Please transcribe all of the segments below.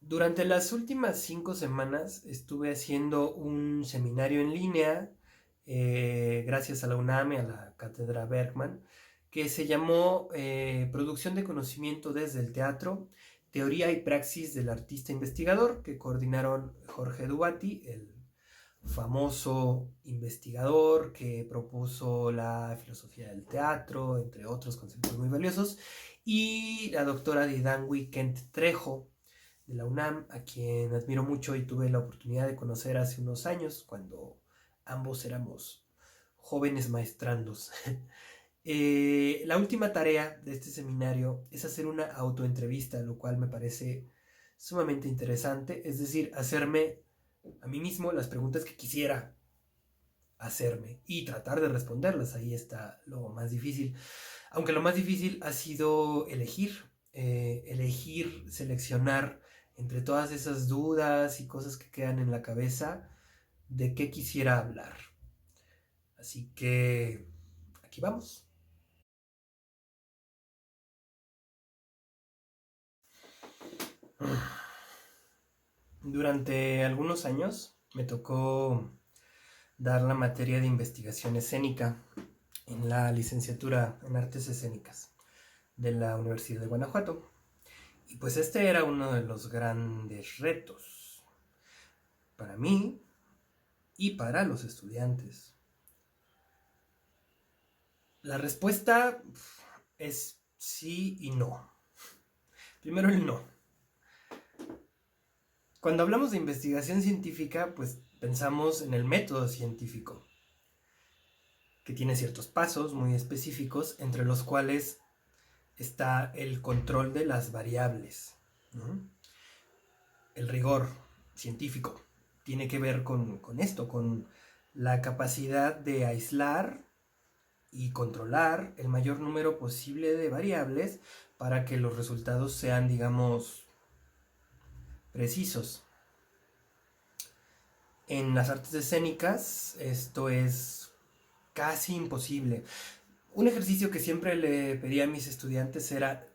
Durante las últimas 5 semanas estuve haciendo un seminario en línea, gracias a la UNAM y a la Cátedra Bergman, que se llamó Producción de conocimiento desde el teatro, teoría y praxis del artista investigador, que coordinaron Jorge Duati, el famoso investigador que propuso la filosofía del teatro, entre otros conceptos muy valiosos, y la doctora Didanwi Kent Trejo, de la UNAM, a quien admiro mucho y tuve la oportunidad de conocer hace unos años, cuando ambos éramos jóvenes maestrandos. La última tarea de este seminario es hacer una autoentrevista, lo cual me parece sumamente interesante, es decir, hacerme a mí mismo las preguntas que quisiera hacerme y tratar de responderlas. Ahí está lo más difícil. Aunque lo más difícil ha sido elegir, seleccionar entre todas esas dudas y cosas que quedan en la cabeza de qué quisiera hablar. Así que aquí vamos. Durante algunos años me tocó dar la materia de investigación escénica en la licenciatura en artes escénicas de la Universidad de Guanajuato. Y pues este era uno de los grandes retos para mí y para los estudiantes. La respuesta es sí y no. Primero el no. Cuando hablamos de investigación científica, pues pensamos en el método científico, que tiene ciertos pasos muy específicos, entre los cuales está el control de las variables, ¿no? El rigor científico tiene que ver con esto, con la capacidad de aislar y controlar el mayor número posible de variables para que los resultados sean, digamos, precisos. En las artes escénicas esto es casi imposible. Un ejercicio que siempre le pedía a mis estudiantes era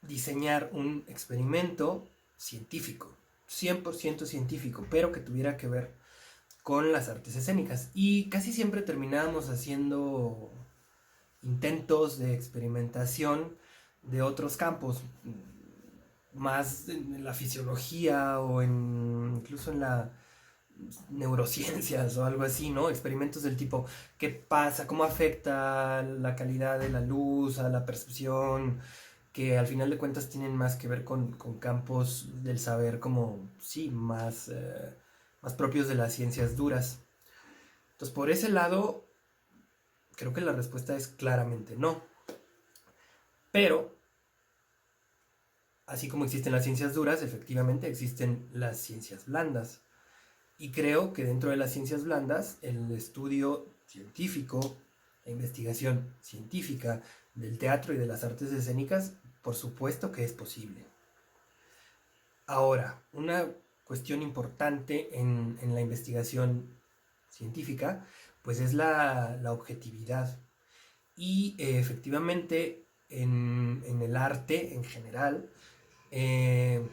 diseñar un experimento científico, 100% científico, pero que tuviera que ver con las artes escénicas. Y casi siempre terminábamos haciendo intentos de experimentación de otros campos, más en la fisiología o incluso en la neurociencias o algo así, ¿no? Experimentos del tipo, ¿qué pasa? ¿Cómo afecta la calidad de la luz a la percepción? Que al final de cuentas tienen más que ver con campos del saber como, sí, más propios de las ciencias duras. Entonces, por ese lado, creo que la respuesta es claramente no. Pero, así como existen las ciencias duras, efectivamente existen las ciencias blandas. Y creo que dentro de las ciencias blandas, el estudio científico, la investigación científica del teatro y de las artes escénicas, por supuesto que es posible. Ahora, una cuestión importante en la investigación científica, pues es la objetividad. Y efectivamente en el arte en general, eh,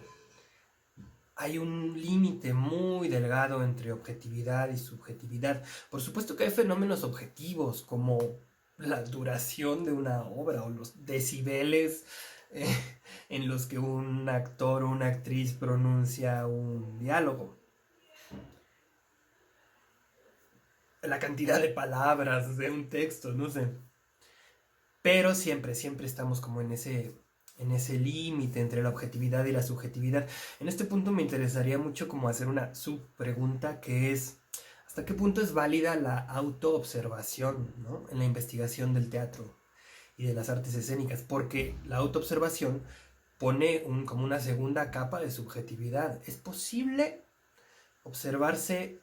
hay un límite muy delgado entre objetividad y subjetividad. Por supuesto que hay fenómenos objetivos como la duración de una obra o los decibeles eh, en los que un actor o una actriz pronuncia un diálogo, la cantidad de palabras de un texto, no sé. Pero siempre estamos como en ese límite entre la objetividad y la subjetividad. En este punto me interesaría mucho como hacer una subpregunta que es, ¿hasta qué punto es válida la autoobservación, ¿no? En la investigación del teatro y de las artes escénicas? Porque la autoobservación pone como una segunda capa de subjetividad. ¿Es posible observarse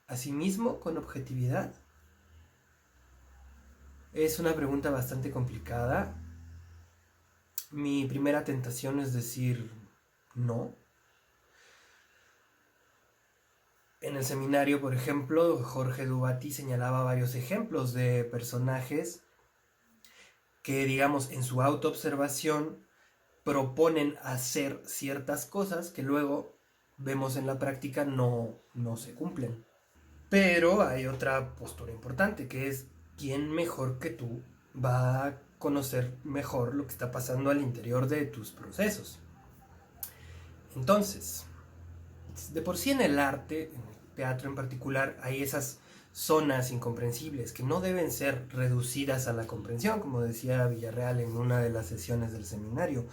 a sí mismo con objetividad? Es una pregunta bastante complicada. Mi primera tentación es decir no. En el seminario, por ejemplo, Jorge Duati señalaba varios ejemplos de personajes que, digamos, en su autoobservación proponen hacer ciertas cosas que luego vemos en la práctica no se cumplen. Pero hay otra postura importante, que es quién mejor que tú va a conocer mejor lo que está pasando al interior de tus procesos. Entonces, de por sí en el arte, en el teatro en particular, hay esas zonas incomprensibles que no deben ser reducidas a la comprensión, como decía Villarreal en una de las sesiones del seminario.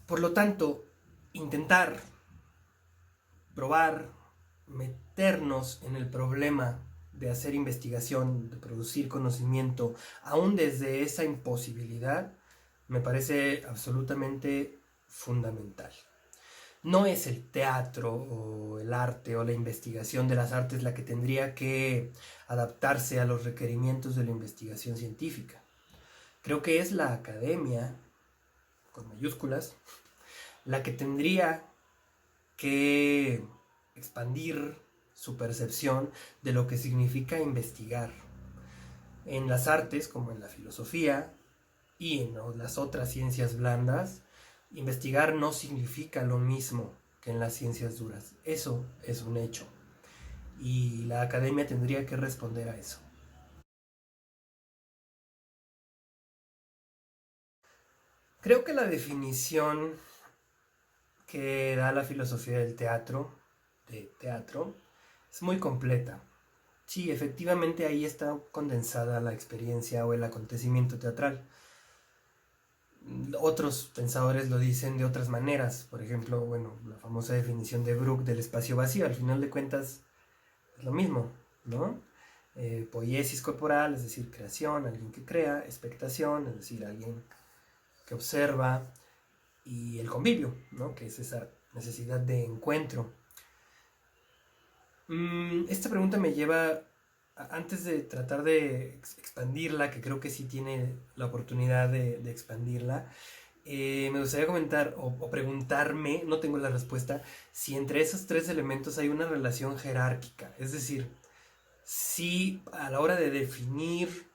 Por lo tanto, intentar, probar, meternos en el problema de hacer investigación, de producir conocimiento, aún desde esa imposibilidad, me parece absolutamente fundamental. No es el teatro o el arte o la investigación de las artes la que tendría que adaptarse a los requerimientos de la investigación científica. Creo que es la academia, con mayúsculas, la que tendría que expandir su percepción de lo que significa investigar. En las artes, como en la filosofía y en las otras ciencias blandas, investigar no significa lo mismo que en las ciencias duras. Eso es un hecho. Y la academia tendría que responder a eso. Creo que la definición que da la filosofía del teatro, de teatro, es muy completa. Sí, efectivamente ahí está condensada la experiencia o el acontecimiento teatral. Otros pensadores lo dicen de otras maneras. Por ejemplo, bueno, la famosa definición de Brooke del espacio vacío. Al final de cuentas es lo mismo, ¿no? Poiesis corporal, es decir, creación, alguien que crea; expectación, es decir, alguien que observa; y el convivio, ¿no? Que es esa necesidad de encuentro. Esta pregunta me lleva, antes de tratar de expandirla, que creo que sí tiene la oportunidad de expandirla, me gustaría comentar o preguntarme, no tengo la respuesta, si entre esos tres elementos hay una relación jerárquica. Es decir, si a la hora de definir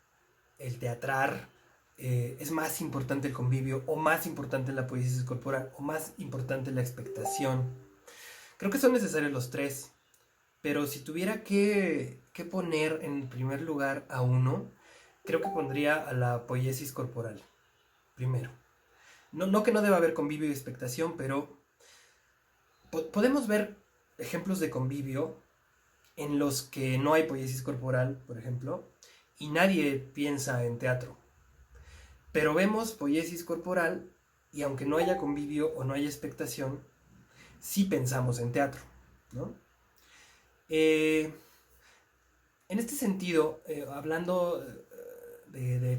el teatrar, es más importante el convivio, o más importante la poiesis corporal, o más importante la expectación. Creo que son necesarios los tres, pero si tuviera que poner en primer lugar a uno, creo que pondría a la poiesis corporal primero. No que no deba haber convivio y expectación, pero podemos ver ejemplos de convivio en los que no hay poiesis corporal, por ejemplo, y nadie piensa en teatro. Pero vemos poiesis corporal y aunque no haya convivio o no haya expectación, sí pensamos en teatro, ¿no? Eh, en este sentido, hablando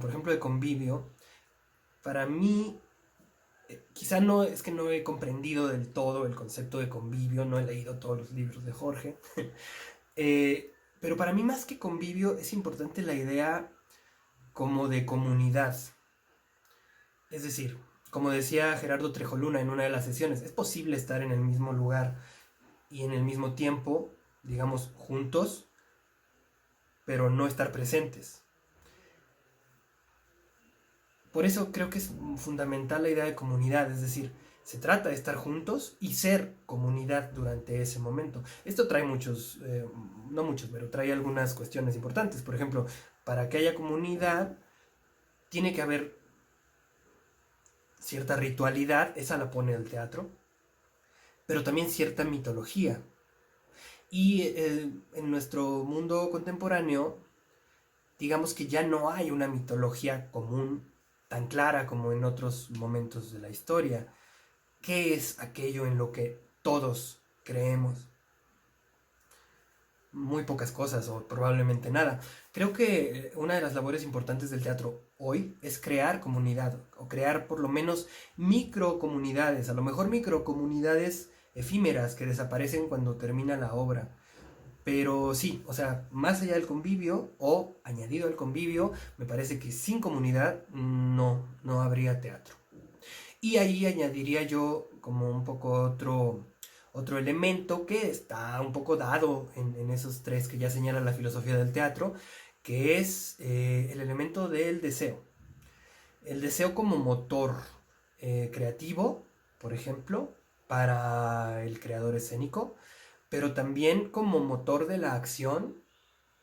por ejemplo, de convivio, para mí, quizá no es que no he comprendido del todo el concepto de convivio, no he leído todos los libros de Jorge, pero para mí más que convivio es importante la idea como de comunidad. Es decir, como decía Gerardo Trejoluna en una de las sesiones, es posible estar en el mismo lugar y en el mismo tiempo, digamos, juntos, pero no estar presentes. Por eso creo que es fundamental la idea de comunidad, es decir, se trata de estar juntos y ser comunidad durante ese momento. Esto trae muchos, no muchos, pero trae algunas cuestiones importantes. Por ejemplo, para que haya comunidad, tiene que haber cierta ritualidad, esa la pone el teatro, pero también cierta mitología. Y en nuestro mundo contemporáneo, digamos que ya no hay una mitología común tan clara como en otros momentos de la historia. ¿Qué es aquello en lo que todos creemos? Muy pocas cosas o probablemente nada. Creo que una de las labores importantes del teatro hoy es crear comunidad o crear por lo menos microcomunidades, a lo mejor microcomunidades efímeras que desaparecen cuando termina la obra. Pero sí, o sea, más allá del convivio o añadido al convivio, me parece que sin comunidad no habría teatro. Y ahí añadiría yo como un poco otro elemento que está un poco dado en esos tres que ya señala la filosofía del teatro, que es el elemento del deseo. El deseo como motor creativo, por ejemplo, para el creador escénico, pero también como motor de la acción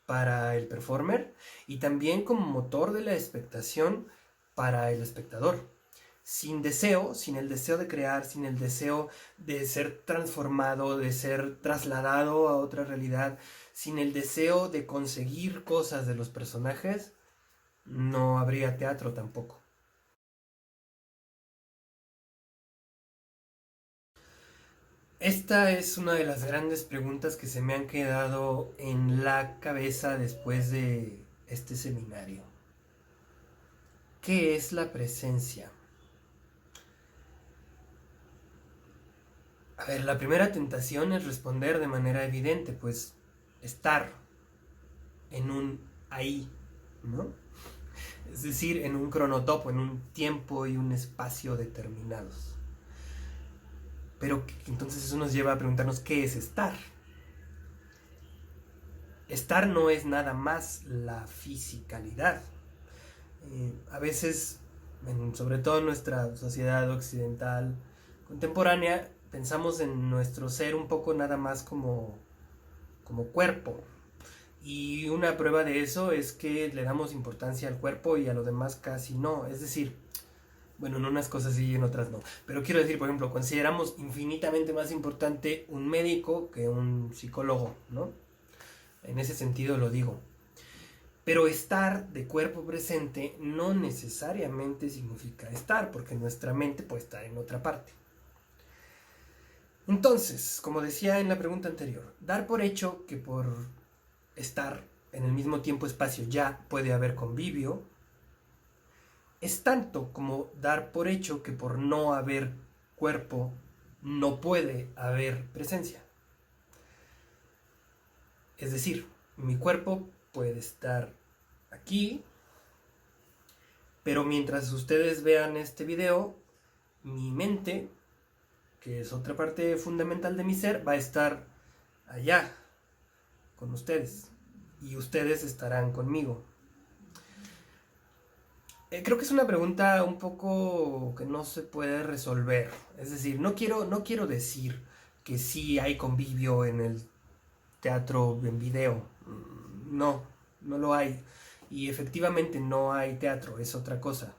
para el performer y también como motor de la expectación para el espectador. Sin deseo, sin el deseo de crear, sin el deseo de ser transformado, de ser trasladado a otra realidad, sin el deseo de conseguir cosas de los personajes, no habría teatro tampoco. Esta es una de las grandes preguntas que se me han quedado en la cabeza después de este seminario. ¿Qué es la presencia? A ver, la primera tentación es responder de manera evidente, pues estar en un ahí, ¿no? Es decir, en un cronotopo, en un tiempo y un espacio determinados. Pero entonces eso nos lleva a preguntarnos qué es estar. Estar no es nada más la fisicalidad. A veces, sobre todo en nuestra sociedad occidental contemporánea, pensamos en nuestro ser un poco nada más como cuerpo. Y una prueba de eso es que le damos importancia al cuerpo y a lo demás casi no. Es decir, bueno, en unas cosas sí y en otras no. Pero quiero decir, por ejemplo, consideramos infinitamente más importante un médico que un psicólogo, ¿no? En ese sentido lo digo. Pero estar de cuerpo presente no necesariamente significa estar, porque nuestra mente puede estar en otra parte. Entonces, como decía en la pregunta anterior, dar por hecho que por estar en el mismo tiempo-espacio ya puede haber convivio, es tanto como dar por hecho que por no haber cuerpo no puede haber presencia. Es decir, mi cuerpo puede estar aquí, pero mientras ustedes vean este video, mi mente, que es otra parte fundamental de mi ser, va a estar allá con ustedes y ustedes estarán conmigo. Creo que es una pregunta un poco que no se puede resolver. Es decir, no quiero decir que sí hay convivio en el teatro en video. No, no lo hay. Y efectivamente no hay teatro, es otra cosa.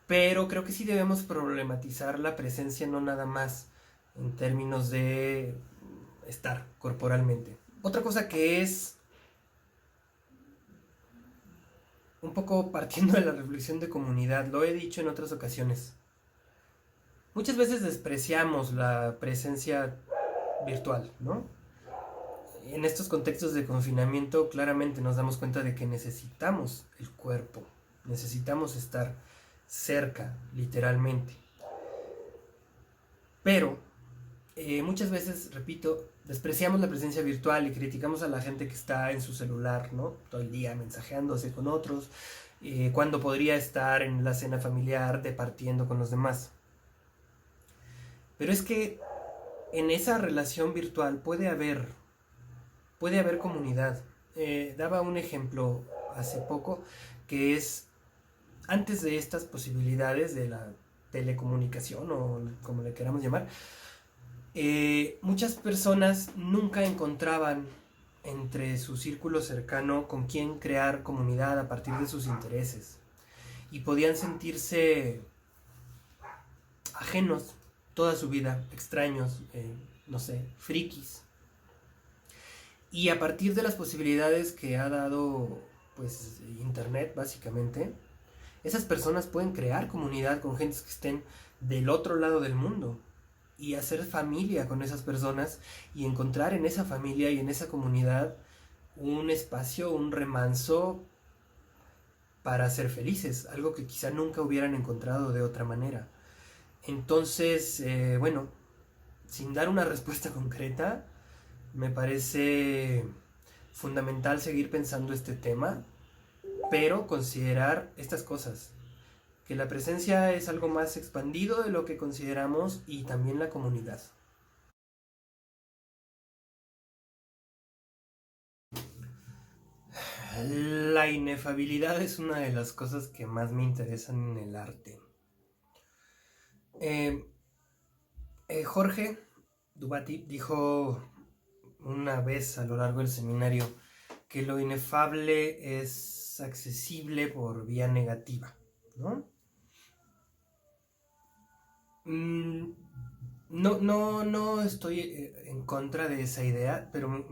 Pero creo que sí debemos problematizar la presencia no nada más en términos de estar corporalmente. Otra cosa que es un poco partiendo de la reflexión de comunidad, lo he dicho en otras ocasiones. Muchas veces despreciamos la presencia virtual, ¿no? En estos contextos de confinamiento claramente nos damos cuenta de que necesitamos el cuerpo, necesitamos estar cerca, literalmente. Pero muchas veces, repito, despreciamos la presencia virtual y criticamos a la gente que está en su celular, ¿no? Todo el día mensajeándose con otros, cuando podría estar en la cena familiar departiendo con los demás. Pero es que en esa relación virtual puede haber comunidad. Daba un ejemplo hace poco que es antes de estas posibilidades de la telecomunicación o como le queramos llamar, muchas personas nunca encontraban entre su círculo cercano con quien crear comunidad a partir de sus intereses y podían sentirse ajenos toda su vida, extraños, no sé, frikis. Y a partir de las posibilidades que ha dado pues internet básicamente, esas personas pueden crear comunidad con gentes que estén del otro lado del mundo y hacer familia con esas personas y encontrar en esa familia y en esa comunidad un espacio, un remanso para ser felices, algo que quizá nunca hubieran encontrado de otra manera. Entonces, bueno, sin dar una respuesta concreta, me parece fundamental seguir pensando este tema, pero considerar estas cosas. Que la presencia es algo más expandido de lo que consideramos y también la comunidad. La inefabilidad es una de las cosas que más me interesan en el arte. Eh, Jorge Dubati dijo una vez a lo largo del seminario que lo inefable es accesible por vía negativa, ¿no? Mm, no estoy en contra de esa idea, pero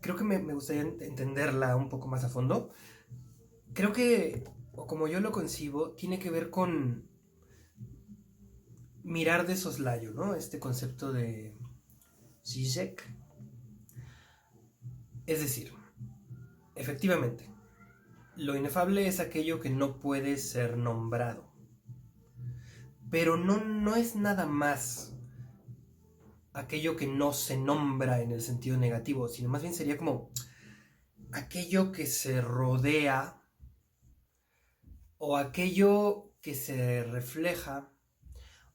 creo que me gustaría entenderla un poco más a fondo. Creo que, o como yo lo concibo, tiene que ver con mirar de soslayo, ¿no? Este concepto de Zizek. Es decir, efectivamente, lo inefable es aquello que no puede ser nombrado. Pero no es nada más aquello que no se nombra en el sentido negativo, sino más bien sería como aquello que se rodea o aquello que se refleja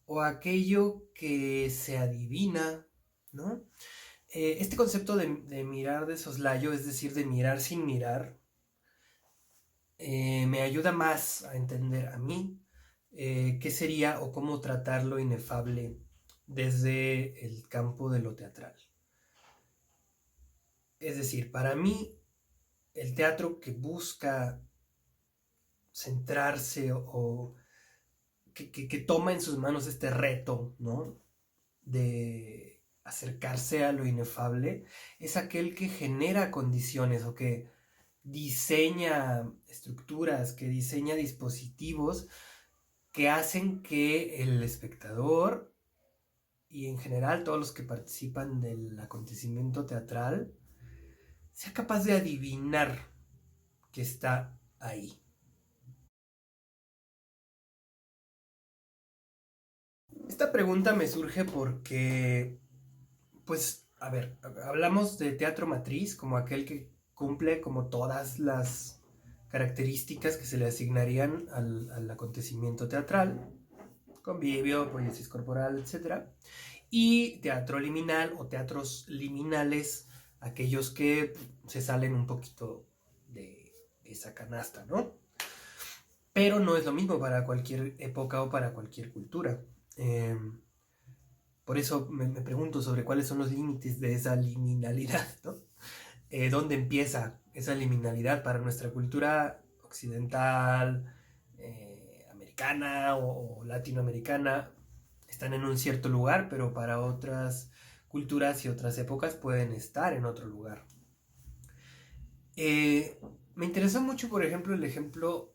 o aquello que se adivina, ¿no? Este concepto de mirar de soslayo, es decir, de mirar sin mirar, me ayuda más a entender a mí qué sería o cómo tratar lo inefable desde el campo de lo teatral. Es decir, para mí, el teatro que busca centrarse o que toma en sus manos este reto, ¿no? De acercarse a lo inefable, es aquel que genera condiciones o que diseña estructuras, que diseña dispositivos que hacen que el espectador y en general todos los que participan del acontecimiento teatral sea capaz de adivinar que está ahí. Esta pregunta me surge porque, pues, a ver, hablamos de teatro matriz como aquel que cumple como todas las características que se le asignarían al acontecimiento teatral, convivio, poiesis corporal, etc. Y teatro liminal o teatros liminales, aquellos que se salen un poquito de esa canasta, ¿no? Pero no es lo mismo para cualquier época o para cualquier cultura. Eh, por eso me pregunto sobre cuáles son los límites de esa liminalidad, ¿no? ¿Dónde empieza esa liminalidad para nuestra cultura occidental, americana o latinoamericana? Están en un cierto lugar, pero para otras culturas y otras épocas pueden estar en otro lugar. Eh, Me interesó mucho, por ejemplo, el ejemplo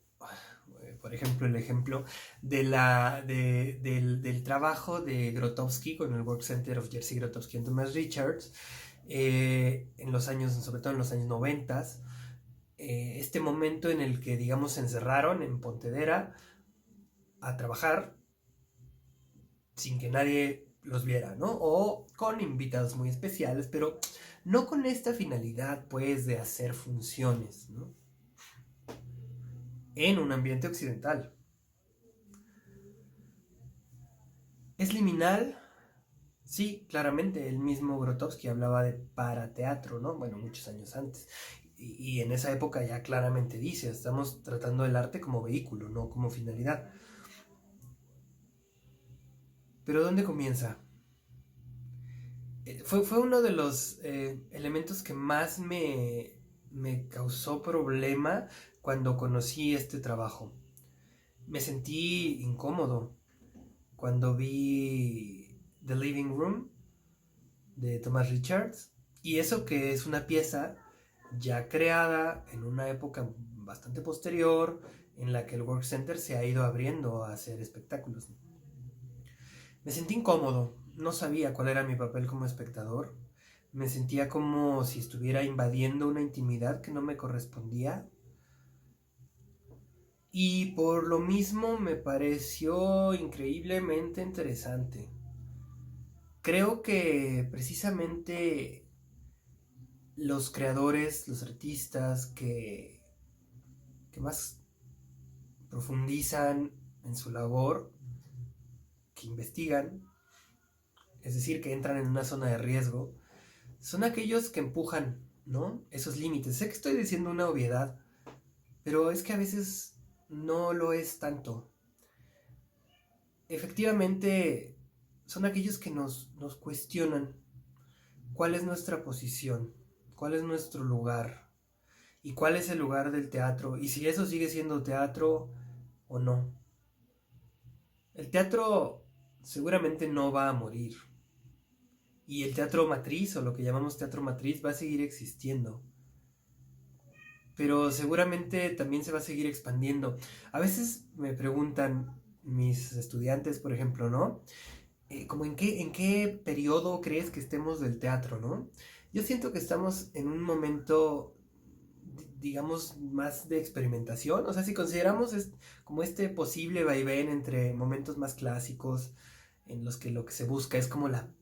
del trabajo de Grotowski con el Work Center of Jerzy Grotowski and Thomas Richards en los años, sobre todo en los años 90, este momento en el que, digamos, se encerraron en Pontedera a trabajar sin que nadie los viera, ¿no? O con invitados muy especiales, pero no con esta finalidad, pues, de hacer funciones, ¿no? En un ambiente occidental. ¿Es liminal? Sí, claramente, el mismo Grotowski hablaba de parateatro, ¿no? Bueno, muchos años antes. Y en esa época ya claramente dice, estamos tratando el arte como vehículo, no como finalidad. Pero ¿dónde comienza? Fue uno de los elementos que más me causó problema cuando conocí este trabajo. Me sentí incómodo cuando vi The Living Room de Thomas Richards. Y eso que es una pieza ya creada en una época bastante posterior en la que el Work Center se ha ido abriendo a hacer espectáculos. Me sentí incómodo, no sabía cuál era mi papel como espectador, me sentía como si estuviera invadiendo una intimidad que no me correspondía y por lo mismo me pareció increíblemente interesante. Creo que precisamente los creadores, los artistas que más profundizan en su labor, que investigan, es decir, que entran en una zona de riesgo, son aquellos que empujan, ¿no? Esos límites. Sé que estoy diciendo una obviedad, pero es que a veces no lo es tanto. Efectivamente, son aquellos que nos cuestionan cuál es nuestra posición, cuál es nuestro lugar y cuál es el lugar del teatro y si eso sigue siendo teatro o no. El teatro seguramente no va a morir y el teatro matriz o lo que llamamos teatro matriz va a seguir existiendo, pero seguramente también se va a seguir expandiendo. A veces me preguntan mis estudiantes, por ejemplo, ¿no? Como en qué periodo crees que estemos del teatro, ¿no? Yo siento que estamos en un momento, digamos, más de experimentación. O sea, si consideramos como este posible vaivén entre momentos más clásicos, en los que lo que se busca es como la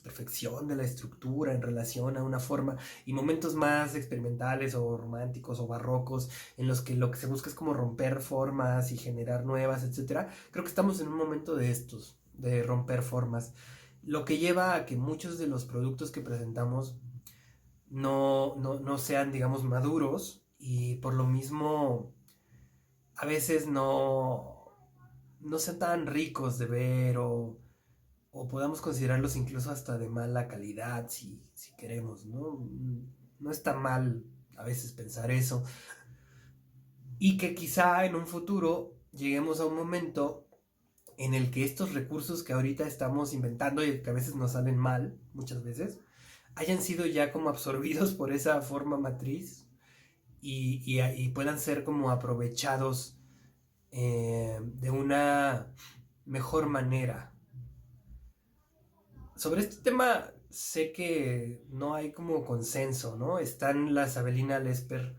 perfección de la estructura en relación a una forma, y momentos más experimentales o románticos o barrocos, en los que lo que se busca es como romper formas y generar nuevas, etcétera. Creo que estamos en un momento de estos, de romper formas, lo que lleva a que muchos de los productos que presentamos no sean, digamos, maduros y por lo mismo a veces no sean tan ricos de ver o podamos considerarlos incluso hasta de mala calidad si queremos, ¿no? No está mal a veces pensar eso. Y que quizá en un futuro lleguemos a un momento en el que estos recursos que ahorita estamos inventando y que a veces nos salen mal, muchas veces, hayan sido ya como absorbidos por esa forma matriz y puedan ser como aprovechados de una mejor manera. Sobre este tema sé que no hay como consenso, ¿no? Están las Abelina Lesper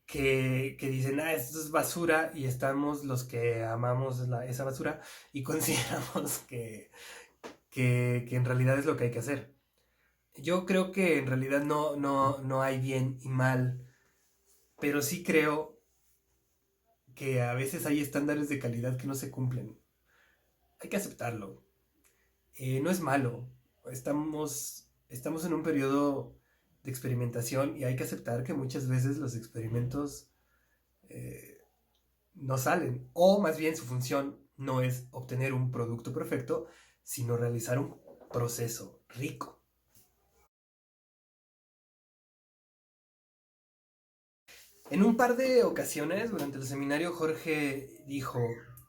que dicen, ah, esto es basura, y estamos los que amamos esa basura y consideramos que en realidad es lo que hay que hacer. Yo creo que en realidad no hay bien y mal, pero sí creo que a veces hay estándares de calidad que no se cumplen. Hay que aceptarlo. No es malo. Estamos en un periodo de experimentación y hay que aceptar que muchas veces los experimentos eh, no salen. O más bien su función no es obtener un producto perfecto, sino realizar un proceso rico. En un par de ocasiones durante el seminario Jorge dijo,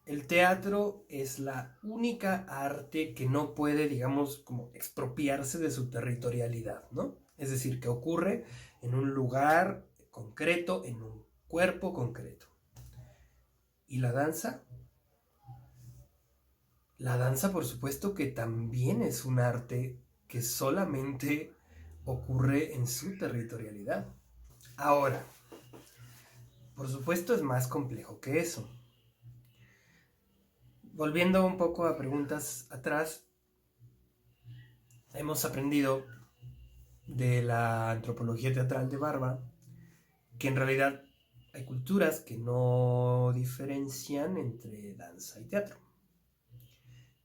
el teatro es la única arte que no puede, digamos, como expropiarse de su territorialidad, ¿no? Es decir, que ocurre en un lugar concreto, en un cuerpo concreto. ¿Y la danza? La danza, por supuesto, que también es un arte que solamente ocurre en su territorialidad. Ahora, por supuesto, es más complejo que eso. Volviendo un poco a preguntas atrás, hemos aprendido de la antropología teatral de Barba que en realidad hay culturas que no diferencian entre danza y teatro.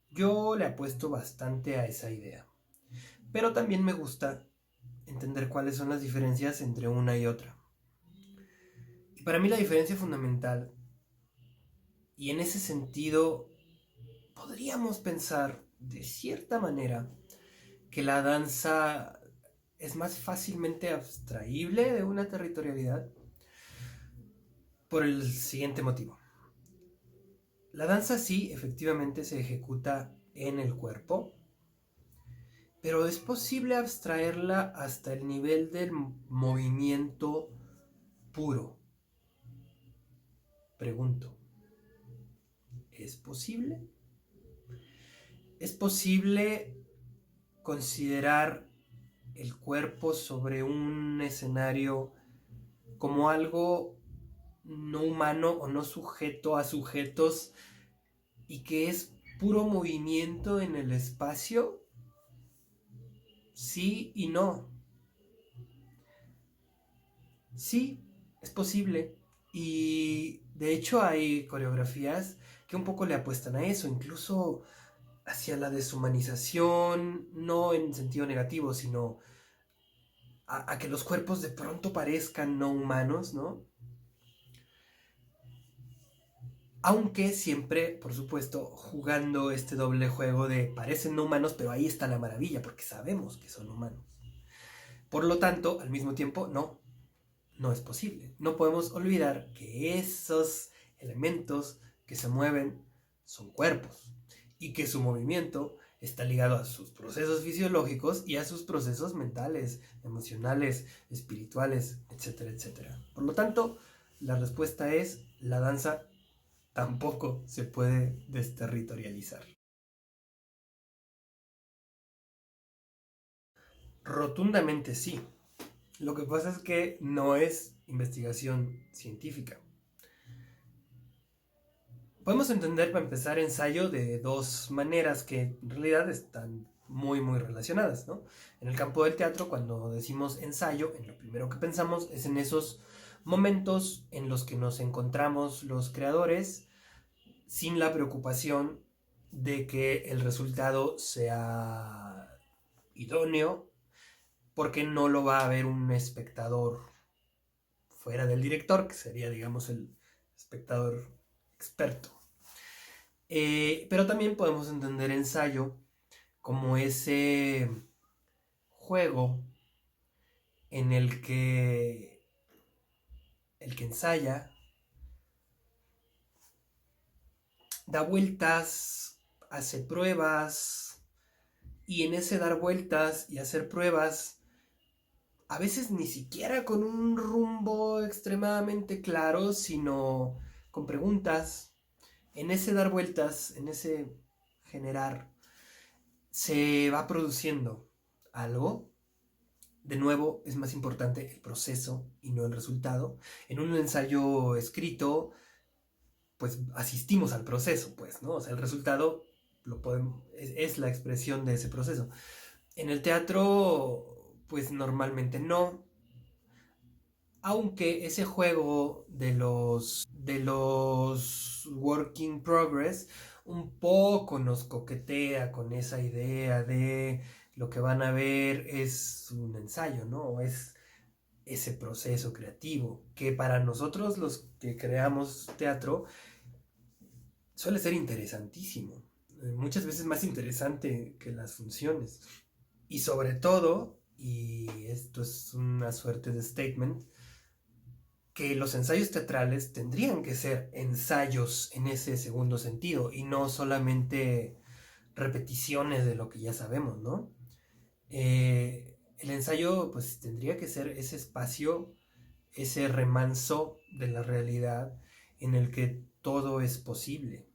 Yo le apuesto bastante a esa idea, pero también me gusta entender cuáles son las diferencias entre una y otra. Y para mí la diferencia fundamental, y en ese sentido podríamos pensar de cierta manera que la danza es más fácilmente abstraíble de una territorialidad por el siguiente motivo. La danza sí, efectivamente se ejecuta en el cuerpo, pero es posible abstraerla hasta el nivel del movimiento puro. Pregunto, ¿es posible? ¿Es posible considerar el cuerpo sobre un escenario como algo no humano o no sujeto a sujetos y que es puro movimiento en el espacio? Sí y no. Sí, es posible. Y de hecho hay coreografías que un poco le apuestan a eso, incluso hacia la deshumanización, no en sentido negativo, sino a que los cuerpos de pronto parezcan no humanos, ¿no? Aunque siempre, por supuesto, jugando este doble juego de parecen no humanos, pero ahí está la maravilla, porque sabemos que son humanos. Por lo tanto, al mismo tiempo, no es posible. No podemos olvidar que esos elementos que se mueven son cuerpos y que su movimiento está ligado a sus procesos fisiológicos y a sus procesos mentales, emocionales, espirituales, etcétera, etcétera. Por lo tanto, la respuesta es: la danza tampoco se puede desterritorializar. Rotundamente sí. Lo que pasa es que no es investigación científica. Podemos entender, para empezar, ensayo de dos maneras que en realidad están muy relacionadas, ¿no? En el campo del teatro, cuando decimos ensayo, en lo primero que pensamos es en esos momentos en los que nos encontramos los creadores sin la preocupación de que el resultado sea idóneo, porque no lo va a ver un espectador fuera del director, que sería, digamos, el espectador experto. Pero también podemos entender ensayo como ese juego en el que ensaya da vueltas, hace pruebas, y en ese dar vueltas y hacer pruebas, a veces ni siquiera con un rumbo extremadamente claro, sino con preguntas, en ese dar vueltas, en ese generar, se va produciendo algo. De nuevo, es más importante el proceso y no el resultado. En un ensayo escrito, pues asistimos al proceso, pues, ¿no? O sea, el resultado es la expresión de ese proceso. En el teatro, pues normalmente no. Aunque ese juego de los work in progress un poco nos coquetea con esa idea de lo que van a ver es un ensayo, ¿no? O es ese proceso creativo, que para nosotros los que creamos teatro suele ser interesantísimo, muchas veces más interesante que las funciones. Y sobre todo, y esto es una suerte de statement, que los ensayos teatrales tendrían que ser ensayos en ese segundo sentido y no solamente repeticiones de lo que ya sabemos, ¿no? El ensayo pues tendría que ser ese espacio, ese remanso de la realidad en el que todo es posible.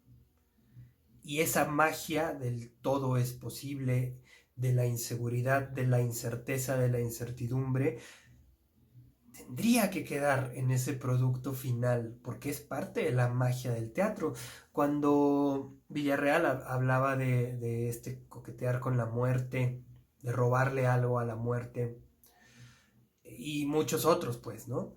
Y esa magia del todo es posible, de la inseguridad, de la incerteza, de la incertidumbre, tendría que quedar en ese producto final, porque es parte de la magia del teatro. Cuando Villarreal hablaba de este coquetear con la muerte, de robarle algo a la muerte, y muchos otros, pues, ¿no?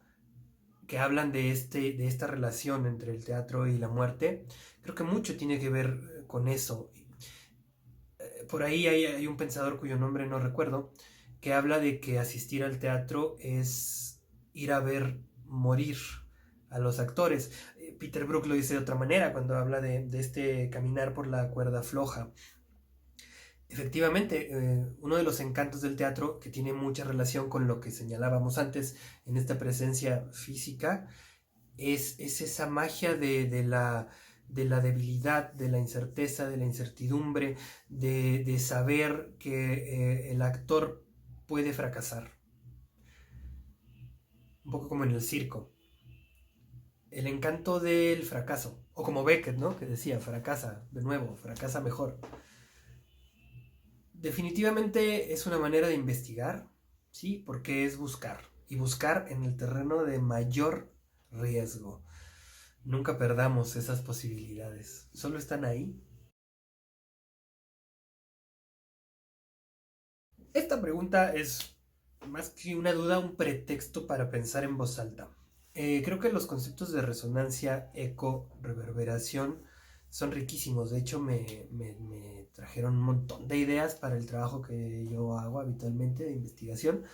Que hablan de esta relación entre el teatro y la muerte, creo que mucho tiene que ver con eso. Por ahí hay un pensador cuyo nombre no recuerdo, que habla de que asistir al teatro es ir a ver morir a los actores. Peter Brook lo dice de otra manera cuando habla de este caminar por la cuerda floja. Efectivamente, uno de los encantos del teatro, que tiene mucha relación con lo que señalábamos antes en esta presencia física, es esa magia de la debilidad, de la incerteza, de la incertidumbre, de saber que el actor puede fracasar. Un poco como en el circo. El encanto del fracaso. O como Beckett, ¿no? Que decía, fracasa de nuevo, fracasa mejor. Definitivamente es una manera de investigar, ¿sí? Porque es buscar. Y buscar en el terreno de mayor riesgo. Nunca perdamos esas posibilidades. Solo están ahí. Esta pregunta es más que una duda, un pretexto para pensar en voz alta. Creo que los conceptos de resonancia, eco, reverberación son riquísimos. De hecho, me trajeron un montón de ideas para el trabajo que yo hago habitualmente de investigación.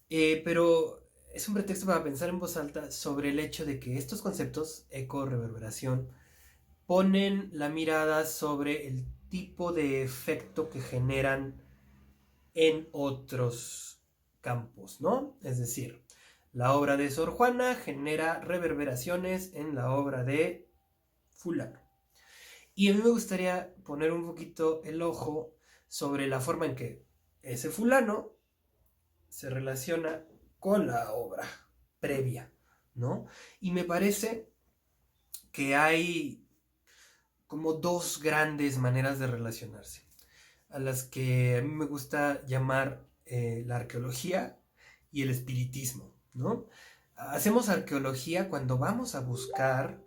Pero es un pretexto para pensar en voz alta sobre el hecho de que estos conceptos, eco, reverberación, ponen la mirada sobre el tipo de efecto que generan en otros campos, ¿no? Es decir, la obra de Sor Juana genera reverberaciones en la obra de fulano. Y a mí me gustaría poner un poquito el ojo sobre la forma en que ese fulano se relaciona con la obra previa, ¿no? Y me parece que hay como dos grandes maneras de relacionarse, a las que a mí me gusta llamar la arqueología y el espiritismo, ¿no? Hacemos arqueología cuando vamos a buscar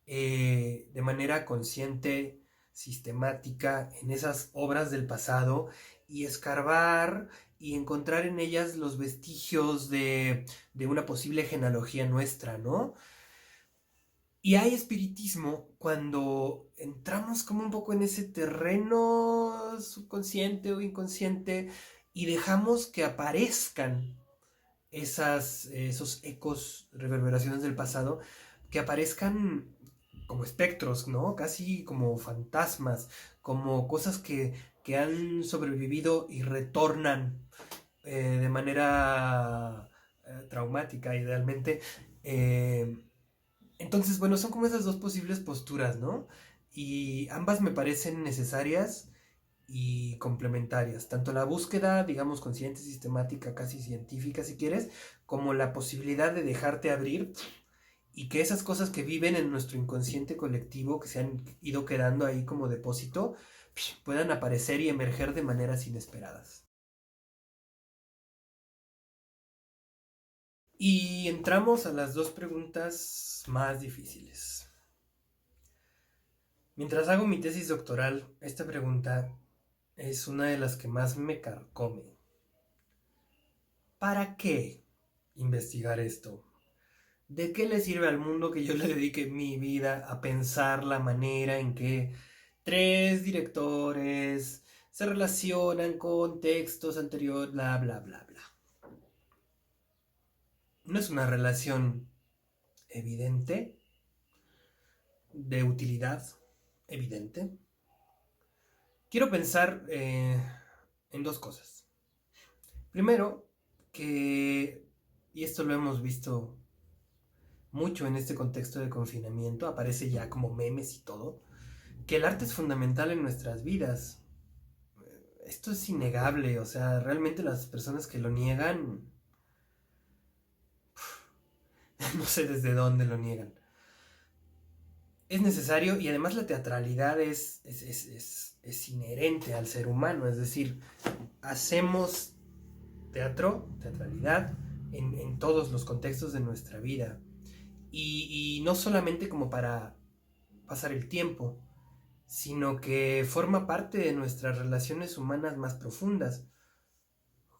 de manera consciente, sistemática, en esas obras del pasado y escarbar y encontrar en ellas los vestigios de una posible genealogía nuestra, ¿no? Y hay espiritismo cuando entramos como un poco en ese terreno subconsciente o inconsciente y dejamos que aparezcan esos ecos, reverberaciones del pasado, que aparezcan como espectros, ¿no? Casi como fantasmas, como cosas que han sobrevivido y retornan de manera traumática, idealmente. Eh, entonces, bueno, son como esas dos posibles posturas, ¿no? Y ambas me parecen necesarias y complementarias. Tanto la búsqueda, digamos, consciente, sistemática, casi científica, si quieres, como la posibilidad de dejarte abrir y que esas cosas que viven en nuestro inconsciente colectivo, que se han ido quedando ahí como depósito, puedan aparecer y emerger de maneras inesperadas. Y entramos a las dos preguntas más difíciles. Mientras hago mi tesis doctoral, esta pregunta es una de las que más me carcome. ¿Para qué investigar esto? ¿De qué le sirve al mundo que yo le dedique mi vida a pensar la manera en que tres directores se relacionan con textos anteriores, bla, bla, bla, bla? No es una relación evidente, de utilidad evidente. Quiero pensar en dos cosas. Primero, que, y esto lo hemos visto mucho en este contexto de confinamiento, aparece ya como memes y todo, que el arte es fundamental en nuestras vidas. Esto es innegable, o sea, realmente las personas que lo niegan, no sé desde dónde lo niegan. Es necesario y además la teatralidad es inherente al ser humano, es decir, hacemos teatralidad en todos los contextos de nuestra vida. Y no solamente como para pasar el tiempo, sino que forma parte de nuestras relaciones humanas más profundas.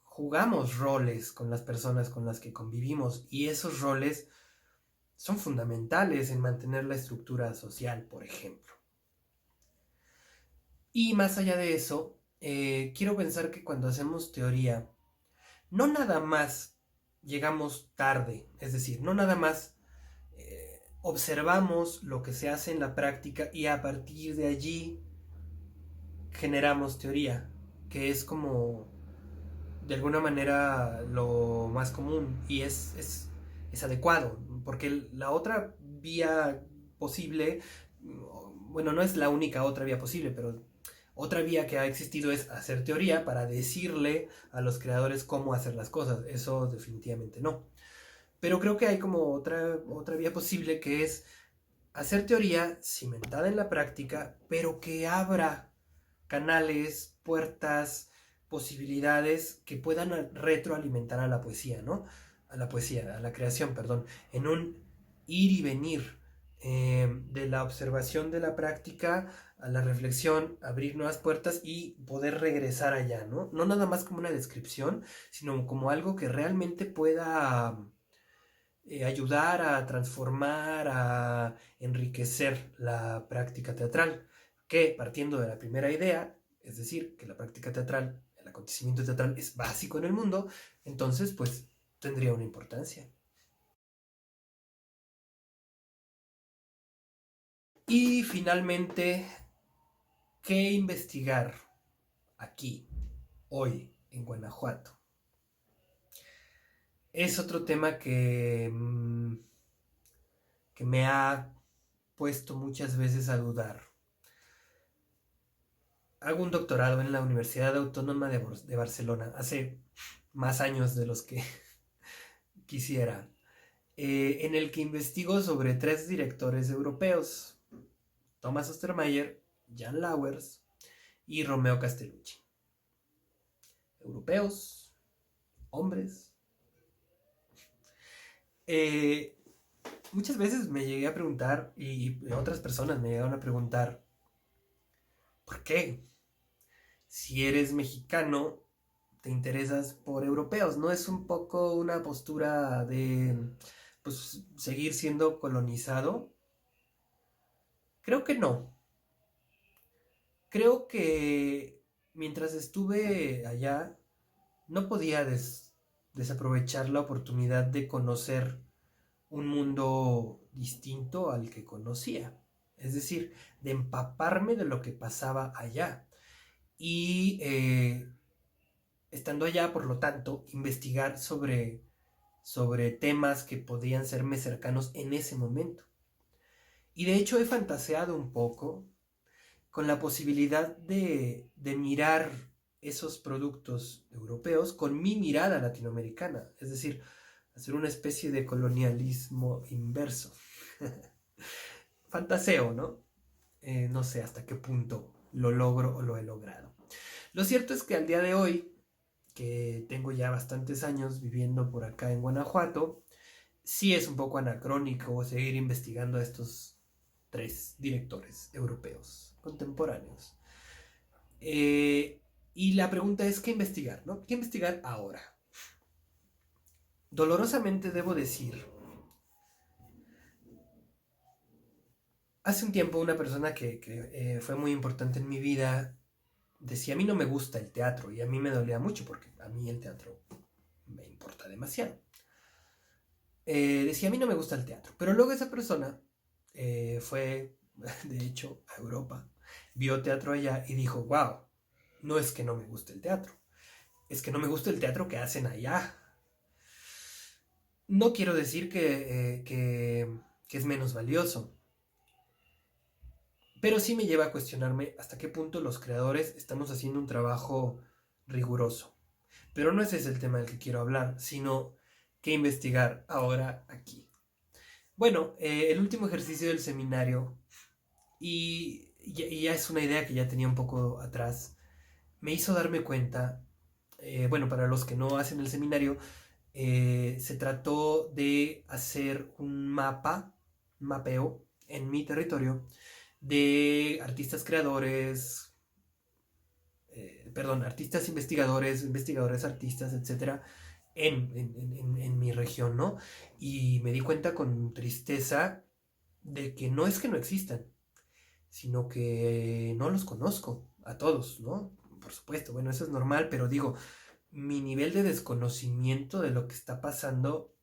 Jugamos roles con las personas con las que convivimos y esos roles son fundamentales en mantener la estructura social, por ejemplo. Y más allá de eso, quiero pensar que cuando hacemos teoría, no nada más llegamos tarde, es decir, no nada más observamos lo que se hace en la práctica y a partir de allí generamos teoría, que es como de alguna manera lo más común y es adecuado, porque la otra vía posible, bueno, no es la única otra vía posible, pero otra vía que ha existido es hacer teoría para decirle a los creadores cómo hacer las cosas. Eso definitivamente no. Pero creo que hay como otra vía posible que es hacer teoría cimentada en la práctica, pero que abra canales, puertas, posibilidades que puedan retroalimentar a la poesía, ¿no? A la creación, perdón, en un ir y venir de la observación de la práctica a la reflexión, abrir nuevas puertas y poder regresar allá, ¿no? No nada más como una descripción, sino como algo que realmente pueda ayudar a transformar, a enriquecer la práctica teatral, que partiendo de la primera idea, es decir, que la práctica teatral, el acontecimiento teatral es básico en el mundo, entonces pues tendría una importancia. Y finalmente, ¿qué investigar aquí, hoy, en Guanajuato? Es otro tema que me ha puesto muchas veces a dudar. Hago un doctorado en la Universidad Autónoma de Barcelona, hace más años de los que quisiera, en el que investigo sobre tres directores europeos, Thomas Ostermayer, Jan Lauwers y Romeo Castellucci. Europeos, hombres. Eh, Muchas veces me llegué a preguntar, y otras personas me llegaron a preguntar, ¿por qué? Si eres mexicano, te interesas por europeos, ¿no? Es un poco una postura de, pues, seguir siendo colonizado. Creo que no. Creo que mientras estuve allá, no podía desaprovechar la oportunidad de conocer un mundo distinto al que conocía. Es decir, de empaparme de lo que pasaba allá. Y estando allá, por lo tanto, investigar sobre temas que podían serme cercanos en ese momento. Y de hecho he fantaseado un poco con la posibilidad de mirar esos productos europeos con mi mirada latinoamericana, es decir, hacer una especie de colonialismo inverso. Fantaseo, ¿no? No sé hasta qué punto lo logro o lo he logrado. Lo cierto es que al día de hoy, que tengo ya bastantes años viviendo por acá en Guanajuato, sí es un poco anacrónico seguir investigando a estos tres directores europeos contemporáneos. Y la pregunta es, ¿qué investigar? ¿No? ¿Qué investigar ahora? Dolorosamente debo decir, hace un tiempo una persona que fue muy importante en mi vida decía, a mí no me gusta el teatro, y a mí me dolía mucho porque a mí el teatro me importa demasiado. Decía, a mí no me gusta el teatro, pero luego esa persona fue, de hecho, a Europa, vio teatro allá y dijo, wow, no es que no me guste el teatro, es que no me gusta el teatro que hacen allá. No quiero decir que es menos valioso, pero sí me lleva a cuestionarme hasta qué punto los creadores estamos haciendo un trabajo riguroso. Pero no ese es el tema del que quiero hablar, sino que investigar ahora aquí. Bueno, el último ejercicio del seminario, y ya es una idea que ya tenía un poco atrás, me hizo darme cuenta, bueno, para los que no hacen el seminario, se trató de hacer un mapeo en mi territorio de artistas creadores, perdón, artistas investigadores, investigadores artistas, etcétera, en mi región, ¿no? Y me di cuenta con tristeza de que no existan, sino que no los conozco a todos, ¿no? Por supuesto, bueno, eso es normal, pero digo, mi nivel de desconocimiento de lo que está pasando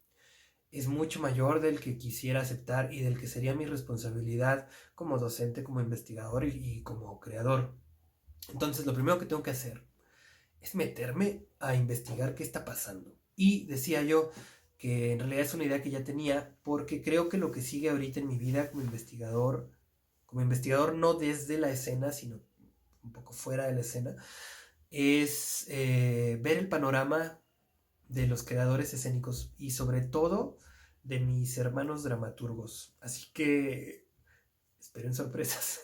es mucho mayor del que quisiera aceptar y del que sería mi responsabilidad como docente, como investigador y como creador. Entonces, lo primero que tengo que hacer es meterme a investigar qué está pasando. Y decía yo que en realidad es una idea que ya tenía, porque creo que lo que sigue ahorita en mi vida como investigador no desde la escena, sino un poco fuera de la escena, es ver el panorama de los creadores escénicos y sobre todo de mis hermanos dramaturgos. Así que esperen sorpresas.